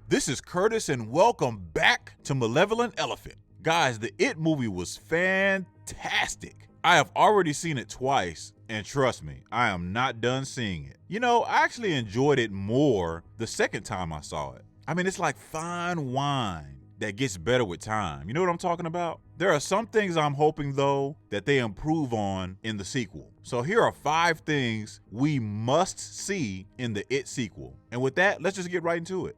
This is Curtis and welcome back to Malevolent Elephant. Guys, the It movie was fantastic. I have already seen it twice, and trust me, I am not done seeing it. You know, I actually enjoyed it more the second time I saw it. I mean, it's like fine wine that gets better with time. You know what I'm talking about? There are some things I'm hoping, though, that they improve on in the sequel. So here are 5 things we must see in the It sequel. And with that, let's just get right into it.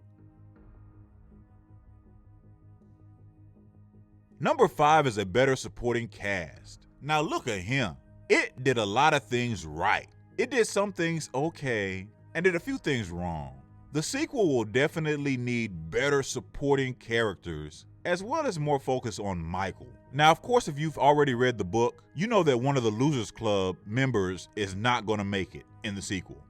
Number 5 is a better supporting cast. Now look at him. It did a lot of things right. It did some things okay, and did a few things wrong. The sequel will definitely need better supporting characters, as well as more focus on Michael. Now, of course, if you've already read the book, you know that one of the Losers Club members is not gonna make it in the sequel.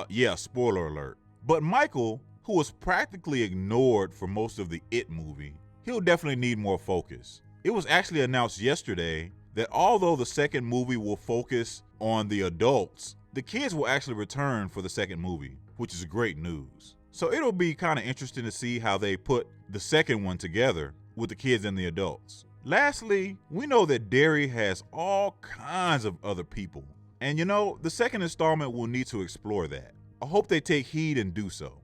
Yeah, spoiler alert. But Michael, who was practically ignored for most of the It movie, he'll definitely need more focus. It was actually announced yesterday that although the second movie will focus on the adults, the kids will actually return for the second movie, which is great news. So it'll be kind of interesting to see how they put the second one together with the kids and the adults. Lastly, we know that Derry has all kinds of other people. And you know, the second installment will need to explore that. I hope they take heed and do so.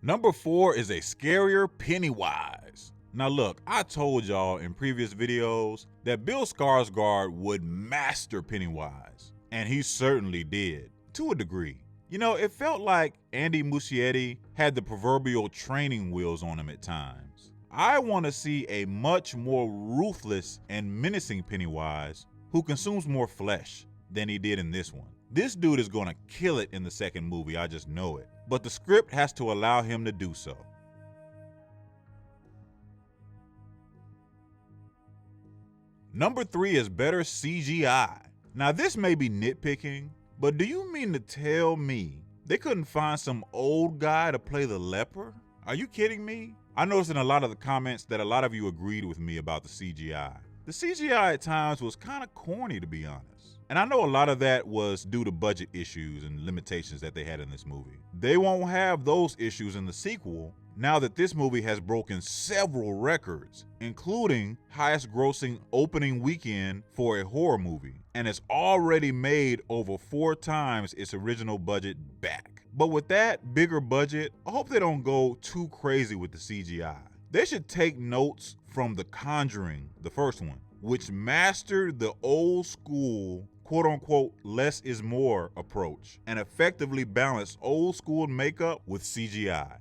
Number 4 is a scarier Pennywise. Now look, I told y'all in previous videos that Bill Skarsgård would master Pennywise, and he certainly did, to a degree. You know, it felt like Andy Muschietti had the proverbial training wheels on him at times. I want to see a much more ruthless and menacing Pennywise who consumes more flesh than he did in this one. This dude is gonna kill it in the second movie, I just know it. But the script has to allow him to do so. Number 3 is better CGI. Now this may be nitpicking, but do you mean to tell me they couldn't find some old guy to play the leper? Are you kidding me? I noticed in a lot of the comments that a lot of you agreed with me about the CGI. The CGI at times was kind of corny, to be honest. And I know a lot of that was due to budget issues and limitations that they had in this movie. They won't have those issues in the sequel now that this movie has broken several records, including highest grossing opening weekend for a horror movie, and it's already made over 4 times its original budget back. But with that bigger budget, I hope they don't go too crazy with the CGI. They should take notes from The Conjuring, the first one, which mastered the old school quote-unquote less is more approach and effectively balanced old school makeup with CGI.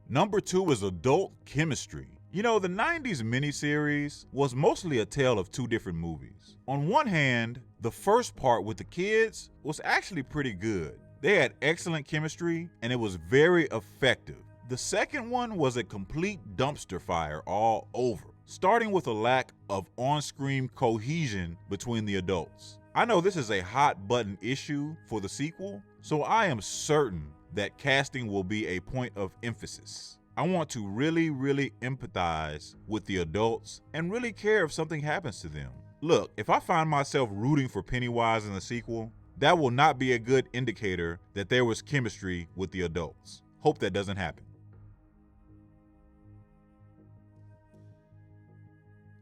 Number 2 is adult chemistry. You know, the 90s miniseries was mostly a tale of 2 different movies. On one hand, the first part with the kids was actually pretty good. They had excellent chemistry and it was very effective. The second one was a complete dumpster fire all over, starting with a lack of on-screen cohesion between the adults. I know this is a hot button issue for the sequel, so I am certain that casting will be a point of emphasis. I want to really empathize with the adults and really care if something happens to them. Look, if I find myself rooting for Pennywise in the sequel, that will not be a good indicator that there was chemistry with the adults. Hope that doesn't happen.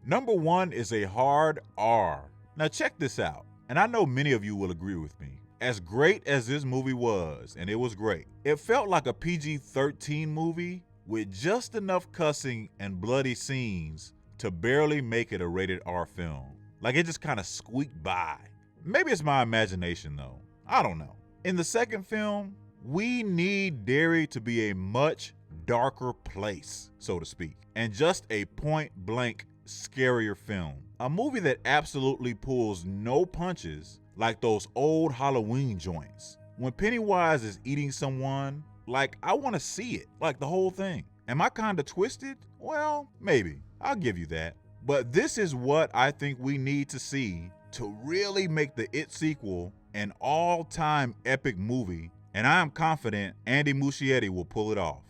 Number 1 is a hard R. Now check this out, and I know many of you will agree with me. As great as this movie was, and it was great, it felt like a PG-13 movie with just enough cussing and bloody scenes to barely make it a rated R film. Like it just kind of squeaked by. Maybe it's my imagination though. I don't know. In the second film, we need Derry to be a much darker place, so to speak, and just a point-blank scarier film. A movie that absolutely pulls no punches like those old Halloween joints. When Pennywise is eating someone, like I want to see it, like the whole thing. Am I kind of twisted? Well, maybe. I'll give you that. But this is what I think we need to see to really make the It sequel an all-time epic movie, and I am confident Andy Muschietti will pull it off.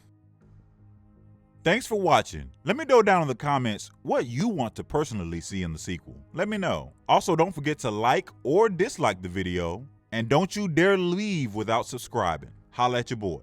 Thanks for watching. Let me know down in the comments what you want to personally see in the sequel. Let me know. Also, don't forget to like or dislike the video, and don't you dare leave without subscribing. Holla at your boy.